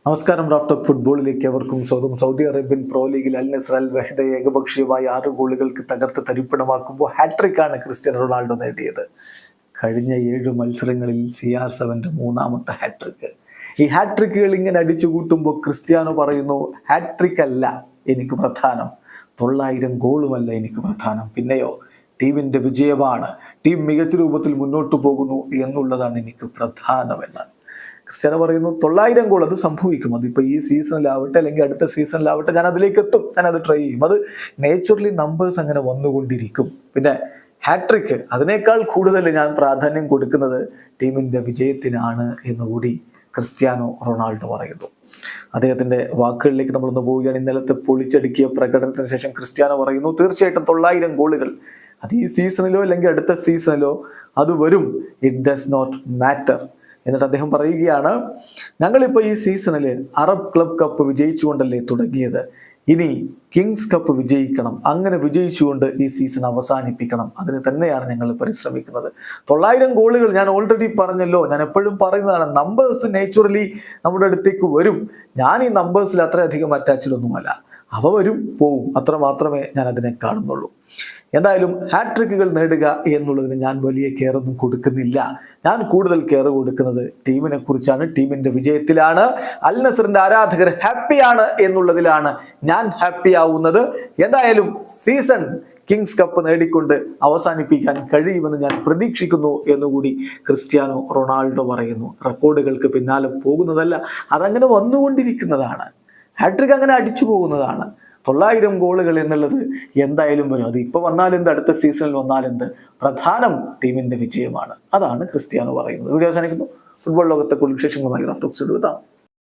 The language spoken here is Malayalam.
നമസ്കാരം. റാഫ് ടോക്ക് ഫുട്ബോളിലേക്ക് അവർക്കും സ്വന്തം. സൗദി അറേബ്യൻ പ്രോ ലീഗിൽ അൽ നസ്ർ അൽ വഹദയെ ഏകപക്ഷീയമായി 6 ഗോളുകൾക്ക് തകർത്ത് തരിപ്പണമാക്കുമ്പോൾ ഹാട്രിക്കാണ് ക്രിസ്ത്യാനോ റൊണാൾഡോ നേടിയത്. കഴിഞ്ഞ 7 മത്സരങ്ങളിൽ CR7 മൂന്നാമത്തെ ഹാട്രിക്ക്. ഈ ഹാട്രിക്കുകൾ ഇങ്ങനെ അടിച്ചു കൂട്ടുമ്പോൾ ക്രിസ്ത്യാനോ പറയുന്നു, ഹാട്രിക് അല്ല എനിക്ക് പ്രധാനം, 900 ഗോളുമല്ല എനിക്ക് പ്രധാനം, പിന്നെയോ ടീമിൻ്റെ വിജയമാണ്, ടീം മികച്ച രൂപത്തിൽ മുന്നോട്ട് പോകുന്നു എന്നുള്ളതാണ് എനിക്ക് പ്രധാനമെന്ന് ക്രിസ്ത്യാനോ പറയുന്നു. 900 ഗോൾ അത് സംഭവിക്കും, അതിപ്പോൾ ഈ സീസണിലാവട്ടെ അല്ലെങ്കിൽ അടുത്ത സീസണിലാവട്ടെ, ഞാൻ അതിലേക്ക് എത്തും, ഞാനത് ട്രൈ ചെയ്യും. അത് നേച്ചുറലി നമ്പേഴ്സ് അങ്ങനെ വന്നുകൊണ്ടിരിക്കും. പിന്നെ ഹാട്രിക്ക് അതിനേക്കാൾ കൂടുതൽ ഞാൻ പ്രാധാന്യം കൊടുക്കുന്നത് ടീമിൻ്റെ വിജയത്തിനാണ് എന്നുകൂടി ക്രിസ്ത്യാനോ റൊണാൾഡോ പറയുന്നു. അദ്ദേഹത്തിൻ്റെ വാക്കുകളിലേക്ക് നമ്മളൊന്ന് പോവുകയാണ്. ഇന്നലത്തെ പൊളിച്ചടുക്കിയ പ്രകടനത്തിന് ശേഷം ക്രിസ്ത്യാനോ പറയുന്നു, തീർച്ചയായിട്ടും 900 ഗോളുകൾ അത് ഈ സീസണിലോ അല്ലെങ്കിൽ അടുത്ത സീസണിലോ അത് വരും, ഇറ്റ് ഡസ് നോട്ട് മാറ്റർ. എന്നിട്ട് അദ്ദേഹം പറയുകയാണ്, ഞങ്ങളിപ്പോൾ ഈ സീസണിൽ അറബ് ക്ലബ് കപ്പ് വിജയിച്ചുകൊണ്ടല്ലേ തുടങ്ങിയത്, ഇനി കിങ്സ് കപ്പ് വിജയിക്കണം, അങ്ങനെ വിജയിച്ചുകൊണ്ട് ഈ സീസൺ അവസാനിപ്പിക്കണം, അതിന് തന്നെയാണ് ഞങ്ങൾ പരിശ്രമിക്കുന്നത്. 900 ഗോളുകൾ ഞാൻ ഓൾറെഡി പറഞ്ഞല്ലോ, ഞാൻ എപ്പോഴും പറയുന്നതാണ്, നമ്പേഴ്സ് നേച്ചുറലി നമ്മുടെ അടുത്തേക്ക് വരും. ഞാൻ ഈ നമ്പേഴ്സിൽ അത്രയധികം അറ്റാച്ചിലൊന്നുമല്ല, അവ വരും പോവും, അത്ര മാത്രമേ ഞാൻ അതിനെ കാണുന്നുള്ളൂ. എന്തായാലും ഹാട്രിക്കുകൾ നേടുക എന്നുള്ളതിന് ഞാൻ വലിയ കെയറൊന്നും കൊടുക്കുന്നില്ല. ഞാൻ കൂടുതൽ കെയർ കൊടുക്കുന്നത് ടീമിനെ കുറിച്ചാണ്, ടീമിന്റെ വിജയത്തിലാണ്. അൽ നസറിന്റെ ആരാധകർ ഹാപ്പിയാണ് എന്നുള്ളതിലാണ് ഞാൻ ഹാപ്പി ആവുന്നത്. എന്തായാലും സീസൺ കിങ്സ് കപ്പ് നേടിക്കൊണ്ട് അവസാനിപ്പിക്കാൻ കഴിയുമെന്ന് ഞാൻ പ്രതീക്ഷിക്കുന്നു എന്നുകൂടി ക്രിസ്ത്യാനോ റൊണാൾഡോ പറയുന്നു. റെക്കോർഡുകൾക്ക് പിന്നാലെ പോകുന്നതല്ല, അതങ്ങനെ വന്നുകൊണ്ടിരിക്കുന്നതാണ്. ഹാട്രിക് അങ്ങനെ അടിച്ചു പോകുന്നതാണ്. 900 ഗോളുകൾ എന്നുള്ളത് എന്തായാലും വരും. അത് ഇപ്പോൾ വന്നാലെന്ത്, അടുത്ത സീസണിൽ വന്നാലെന്ത്, പ്രധാനം ടീമിന്റെ വിജയമാണ്. അതാണ് ക്രിസ്ത്യാനോ പറയുന്നത്. വീഡിയോ അവസാനിക്കുന്നു. ഫുട്ബോൾ ലോകത്തെ കൂടുതൽ വിശേഷങ്ങളുമായി റാഫ് ടോക്സ് എടുത്താം.